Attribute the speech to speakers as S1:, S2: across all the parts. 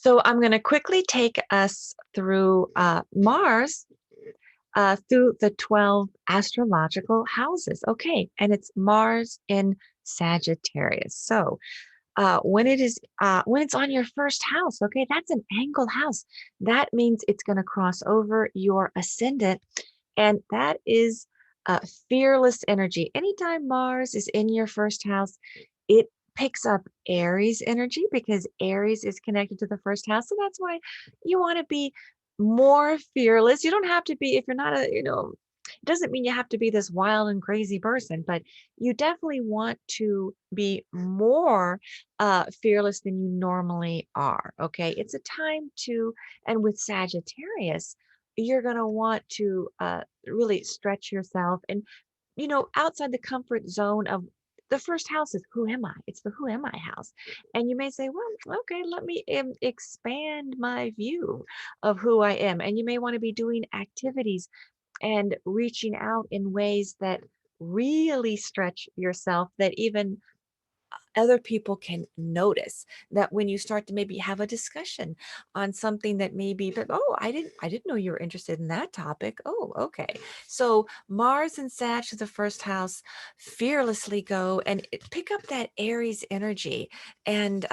S1: So I'm going to quickly take us through Mars, through the 12 astrological houses. Okay, and it's Mars in Sagittarius. So when it's on your first house, okay, that's an angled house. That means it's going to cross over your ascendant, and that is fearless energy. Anytime Mars is in your first house, it picks up Aries energy because Aries is connected to the first house. So that's why you want to be more fearless. You don't have to be, if you're not it doesn't mean you have to be this wild and crazy person, but you definitely want to be more fearless than you normally are. Okay. It's a time to, and with Sagittarius, you're going to want to really stretch yourself and, outside the comfort zone of the first house is who am I? It's the who am I house. And you may say, well, okay, let me expand my view of who I am. And you may want to be doing activities and reaching out in ways that really stretch yourself, that even other people can notice, that when you start to maybe have a discussion on something that maybe that, oh, I didn't know you were interested in that topic. Oh, okay. So Mars and Sag to the first house, fearlessly go and pick up that Aries energy, and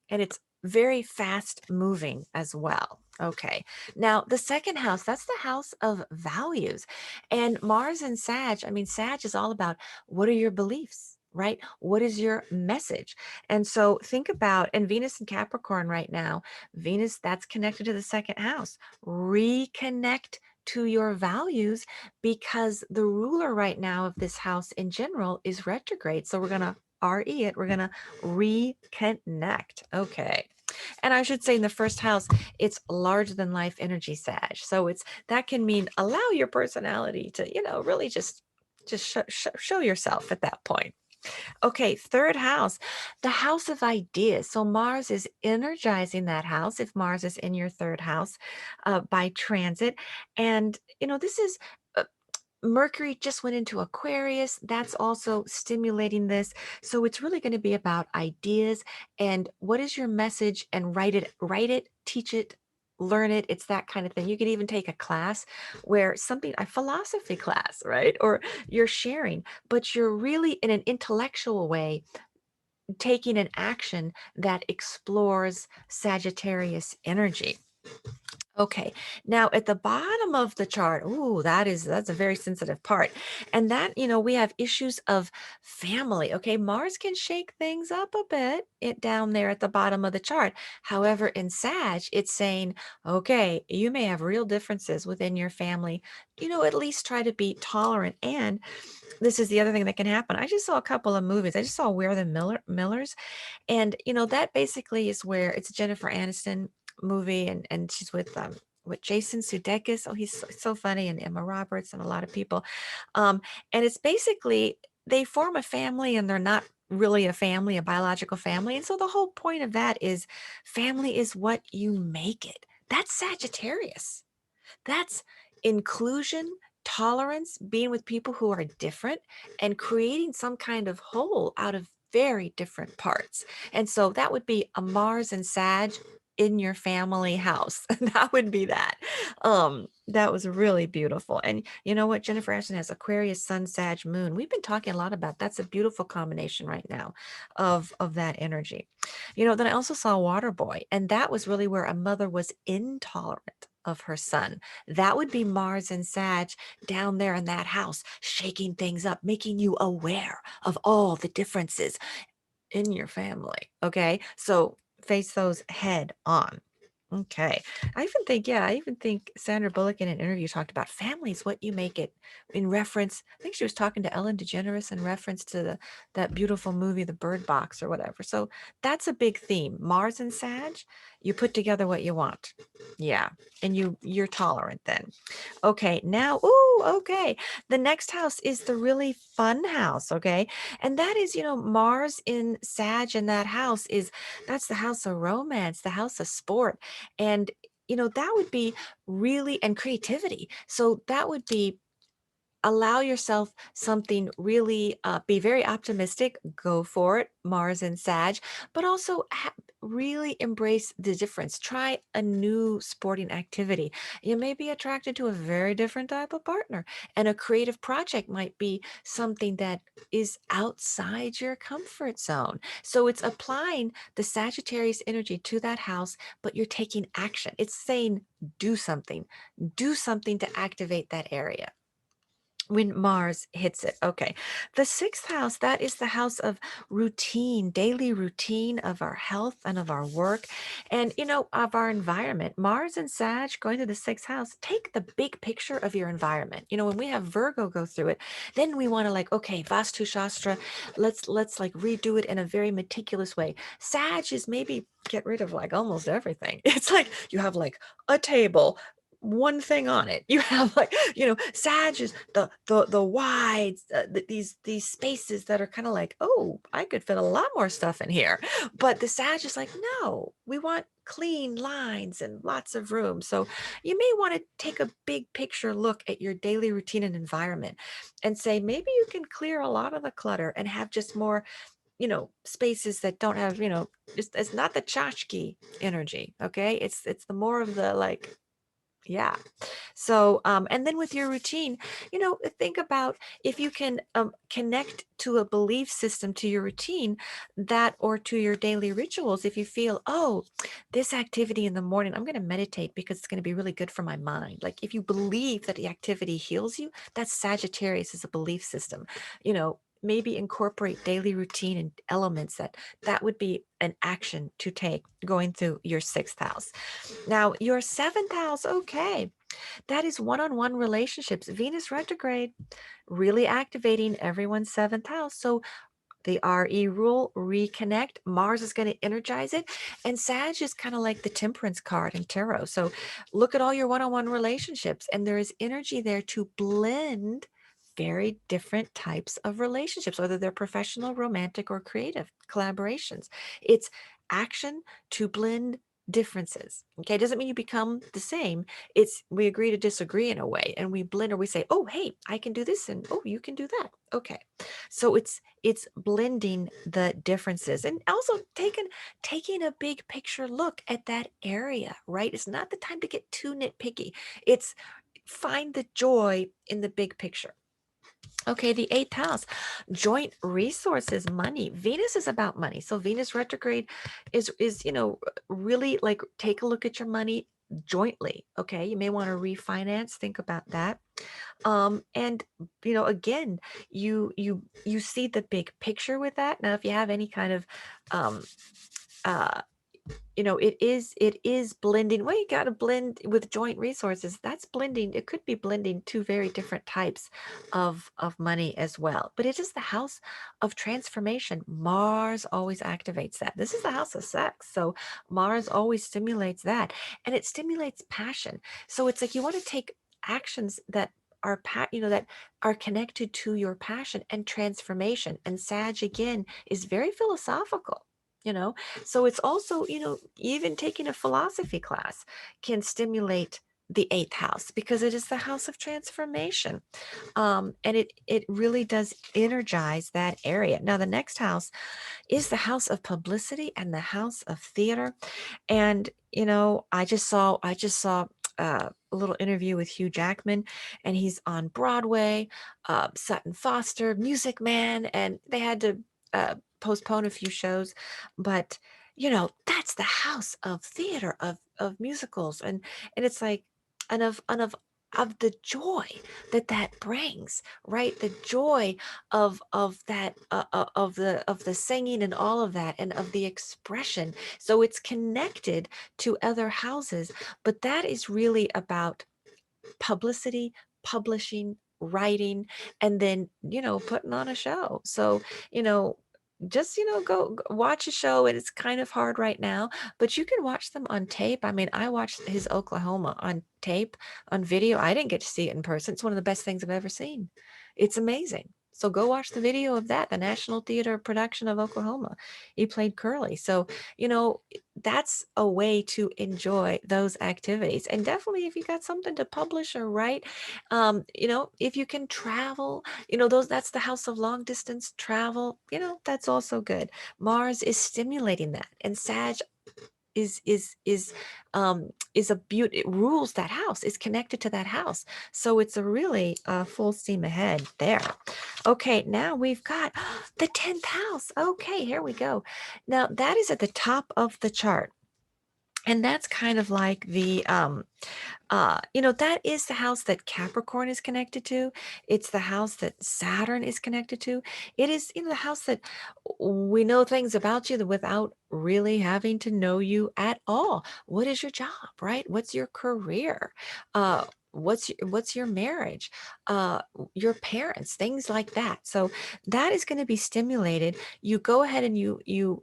S1: it's very fast moving as well. Okay. Now, the second house, that's the house of values. And Mars and Sag, I mean, Sag is all about what are your beliefs, right? What is your message? And so think about, and Venus and Capricorn right now, Venus, that's connected to the second house. Reconnect to your values because the ruler right now of this house in general is retrograde. So we're going to RE it, we're going to reconnect. Okay. And I should say in the first house, it's larger than life energy, Sag. So it's that can mean allow your personality to, really just show yourself at that point. Okay, third house, the house of ideas. So Mars is energizing that house if Mars is in your third house by transit. And, this is Mercury just went into Aquarius. That's also stimulating this. So it's really going to be about ideas and what is your message, and write it, teach it, learn it. It's that kind of thing. You could even take a class where a philosophy class, right? Or you're sharing, but you're really in an intellectual way taking an action that explores Sagittarius energy. Okay, now at the bottom of the chart, ooh, that's a very sensitive part. And that, we have issues of family. Okay, Mars can shake things up a bit it down there at the bottom of the chart. However, in Sag, it's saying, okay, you may have real differences within your family. At least try to be tolerant. And this is the other thing that can happen. I just saw a couple of movies. I just saw Where the Millers, and that basically is where it's a Jennifer Aniston movie, and she's with Jason Sudeikis. Oh, he's so funny, and Emma Roberts and a lot of people. And it's basically they form a family, and they're not really a family, a biological family. And so the whole point of that is family is what you make it. That's Sagittarius. That's inclusion, tolerance, being with people who are different, and creating some kind of whole out of very different parts. And so that would be a Mars and Sag in your family house. That would be that. That was really beautiful. And you know what? Jennifer Aniston has Aquarius, Sun, Sag, Moon. We've been talking a lot about that's a beautiful combination right now of that energy. Then I also saw Waterboy, and that was really where a mother was intolerant of her son. That would be Mars and Sag down there in that house, shaking things up, making you aware of all the differences in your family. Okay. So face those head on. Okay. I even think Sandra Bullock in an interview talked about family is what you make it, in reference. I think she was talking to Ellen DeGeneres in reference to that beautiful movie, The Bird Box or whatever. So that's a big theme. Mars and Sag, you put together what you want. Yeah. And you're tolerant then. Okay, now, ooh, okay. The next house is the really fun house, okay? And that is, Mars in Sag, and that's the house of romance, the house of sport. And, that would be really, and creativity. So that would be allow yourself something really, be very optimistic, go for it, Mars and Sag, but also really embrace the difference. Try a new sporting activity. You may be attracted to a very different type of partner, and a creative project might be something that is outside your comfort zone. So it's applying the Sagittarius energy to that house, but you're taking action. It's saying, do something to activate that area when Mars hits it. Okay. The sixth house, that is the house of routine, daily routine of our health and of our work and, of our environment. Mars and Sag going to the sixth house, take the big picture of your environment. When we have Virgo go through it, then we want to like, okay, Vastu Shastra, let's like redo it in a very meticulous way. Sag is maybe get rid of like almost everything. It's like you have like a table, one thing on it. You have like, Sag is the wide, these spaces that are kind of like, oh, I could fit a lot more stuff in here. But the Sag is like, no, we want clean lines and lots of room. So you may want to take a big picture look at your daily routine and environment and say, maybe you can clear a lot of the clutter and have just more spaces that don't have, it's not the tchotchke energy. Okay. It's the more of the like, yeah. So, and then with your routine, think about if you can connect to a belief system to your routine that or to your daily rituals. If you feel, oh, this activity in the morning, I'm going to meditate because it's going to be really good for my mind. Like if you believe that the activity heals you, that's Sagittarius as a belief system. Maybe incorporate daily routine and elements that would be an action to take going through your sixth house. Now, your seventh house, okay, that is one on one relationships. Venus retrograde, really activating everyone's seventh house. So, the RE rule, reconnect. Mars is going to energize it. And Sag is kind of like the temperance card in tarot. So, look at all your one on one relationships, and there is energy there to blend very different types of relationships, whether they're professional, romantic, or creative collaborations. It's action to blend differences. Okay, it doesn't mean you become the same. It's we agree to disagree in a way, and we blend, or we say, oh, hey, I can do this, and oh, you can do that. Okay, so it's blending the differences, and also taking a big picture look at that area. Right, it's not the time to get too nitpicky. It's find the joy in the big picture. Okay, the eighth house, joint resources, money. Venus is about money. So Venus retrograde is really like take a look at your money jointly. Okay, you may want to refinance. Think about that. And again, you see the big picture with that. Now, if you have any kind of um uh it is blending. Well, you got to blend with joint resources. That's blending. It could be blending two very different types of money as well. But it is the house of transformation. Mars always activates that. This is the house of sex. So Mars always stimulates that. And it stimulates passion. So it's like you want to take actions that are that are connected to your passion and transformation. And Sag again is very philosophical. You know, so it's also, even taking a philosophy class can stimulate the eighth house because it is the house of transformation. And it really does energize that area. Now, the next house is the house of publicity and the house of theater. And, I just saw a little interview with Hugh Jackman, and he's on Broadway, Sutton Foster, Music Man, and they had to postpone a few shows, but that's the house of theater, of musicals, and it's like, and of the joy that brings, right? The joy of that of the singing and all of that, and of the expression. So it's connected to other houses, but that is really about publicity, publishing, writing, and then, putting on a show. So, you know, just go watch a show, and it's kind of hard right now, but you can watch them on tape. I mean, I watched his Oklahoma on tape, on video. I didn't get to see it in person. It's one of the best things I've ever seen. It's amazing. So go watch the video of that, the National Theater production of Oklahoma. He played Curly. So, that's a way to enjoy those activities. And definitely if you got something to publish or write, if you can travel, that's the house of long distance travel, that's also good. Mars is stimulating that. And Sag is a beauty. It rules that house, is connected to that house, so it's a really full steam ahead there. Okay, now we've got the 10th house. Okay, here we go. Now that is at the top of the chart, and that's kind of like the that is the house that Capricorn is connected to. It's the house that Saturn is connected to. It is, the house that we know things about you without really having to know you at all. What is your job, right? What's your career? What's your marriage? Your parents, things like that. So that is going to be stimulated. You go ahead and you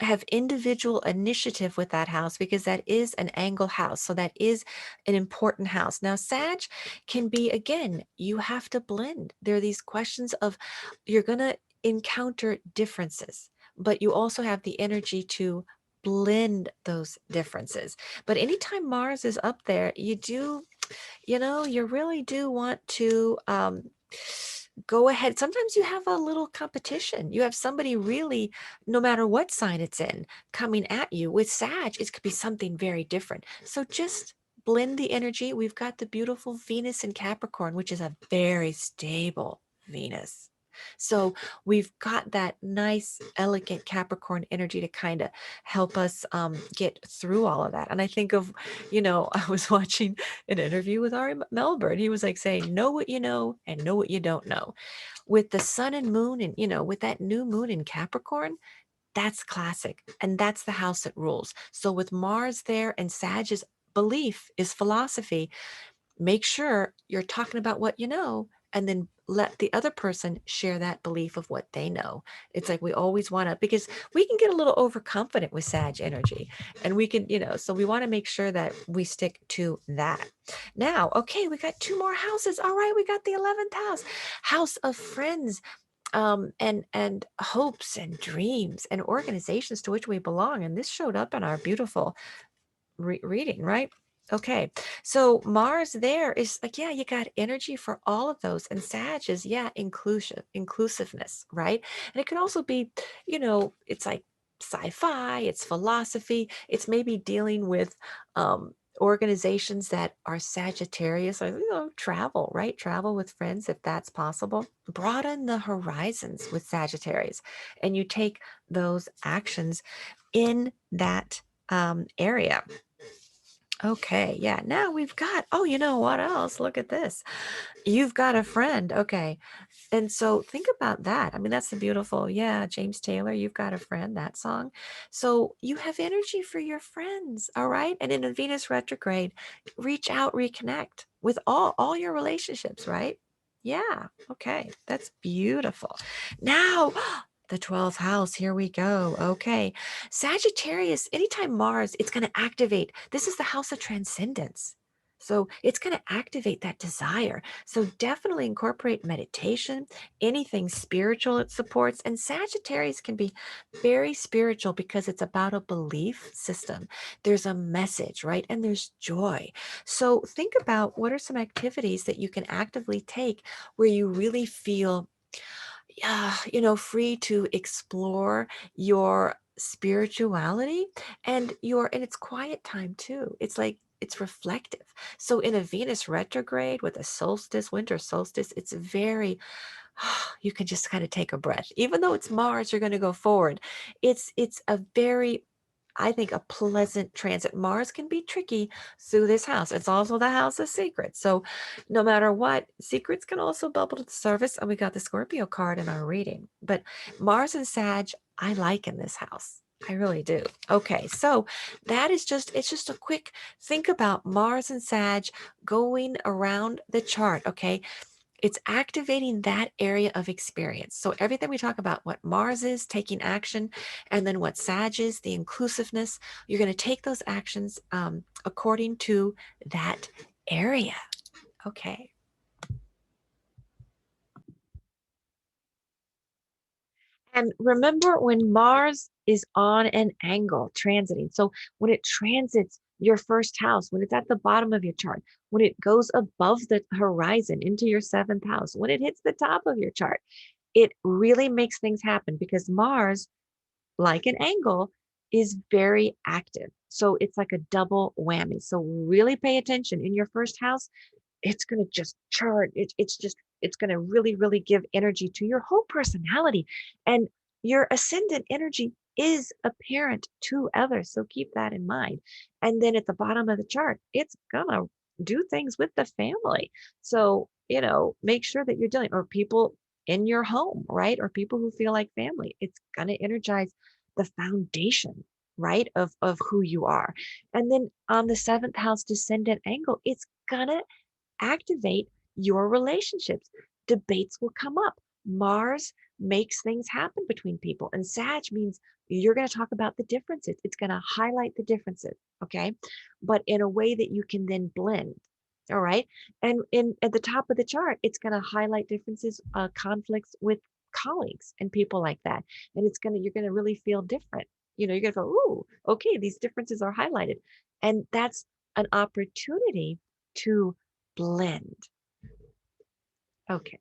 S1: have individual initiative with that house because that is an angle house. So that is an important house. Now, Sag can be, again, you have to blend. There are these questions of you're going to encounter differences, but you also have the energy to blend those differences. But anytime Mars is up there, you really do want to go ahead. Sometimes you have a little competition. You have somebody really, no matter what sign it's in, coming at you. With Sag, it could be something very different. So just blend the energy. We've got the beautiful Venus in Capricorn, which is a very stable Venus. So we've got that nice, elegant Capricorn energy to kind of help us get through all of that. And I think of, I was watching an interview with Ari Melbourne. He was like saying, know what you know and know what you don't know. With the sun and moon and, with that new moon in Capricorn, that's classic. And that's the house that rules. So with Mars there and Sag's belief is philosophy, make sure you're talking about what you know and then let the other person share that belief of what they know. It's like we always want to, because we can get a little overconfident with Sag energy, and we can, so we want to make sure that we stick to that. Now, okay, we got two more houses. All right, we got the 11th house, house of friends, and hopes and dreams and organizations to which we belong. And this showed up in our beautiful reading, right? Okay, so Mars there is like, yeah, you got energy for all of those, and Sag is, yeah, inclusiveness, right? And it can also be, it's like sci-fi, it's philosophy, it's maybe dealing with organizations that are Sagittarius, or travel, right? Travel with friends if that's possible. Broaden the horizons with Sagittarius, and you take those actions in that area. Okay, yeah. Now we've got, oh, you know what else? Look at this. You've got a friend. Okay. And so think about that. I mean, that's the beautiful, yeah, James Taylor, you've got a friend, that song. So you have energy for your friends, all right? And in a Venus retrograde, reach out, reconnect with all your relationships, right? Yeah. Okay. That's beautiful. Now, the 12th house, here we go. Okay. Sagittarius, anytime Mars, it's going to activate. This is the house of transcendence. So it's going to activate that desire. So definitely incorporate meditation, anything spiritual it supports. And Sagittarius can be very spiritual because it's about a belief system. There's a message, right? And there's joy. So think about what are some activities that you can actively take where you really feel, yeah, free to explore your spirituality and it's quiet time too. It's like it's reflective. So in a Venus retrograde with a solstice, winter solstice, it's very, you can just kind of take a breath. Even though it's Mars, you're going to go forward. It's a very, I think, a pleasant transit. Mars can be tricky through this house. It's also the house of secrets. So no matter what, secrets can also bubble to the surface. And we got the Scorpio card in our reading. But Mars and Sag, I like in this house. I really do. Okay, so that is it's just a quick think about Mars and Sag going around the chart. Okay, it's activating that area of experience. So everything we talk about, what Mars is, taking action, and then what Sag is, the inclusiveness, you're going to take those actions according to that area. Okay. And remember when Mars is on an angle transiting. So when it transits your first house, when it's at the bottom of your chart, when it goes above the horizon into your seventh house, when it hits the top of your chart, it really makes things happen because Mars, like an angle, is very active. So it's like a double whammy. So really pay attention in your first house. It's going to just chart. It's going to really, really give energy to your whole personality. And your ascendant energy is apparent to others. So keep that in mind. And then at the bottom of the chart, it's going to do things with the family. So, make sure that you're dealing or people in your home, right? Or people who feel like family. It's going to energize the foundation, right? Of who you are. And then on the seventh house descendant angle, it's gonna activate your relationships. Debates will come up. Mars makes things happen between people. And Sag means you're going to talk about the differences. It's going to highlight the differences, okay? But in a way that you can then blend. All right. And in at the top of the chart, it's going to highlight differences, conflicts with colleagues and people like that. And you're going to really feel different. You're going to go, ooh, okay, these differences are highlighted. And that's an opportunity to blend. Okay.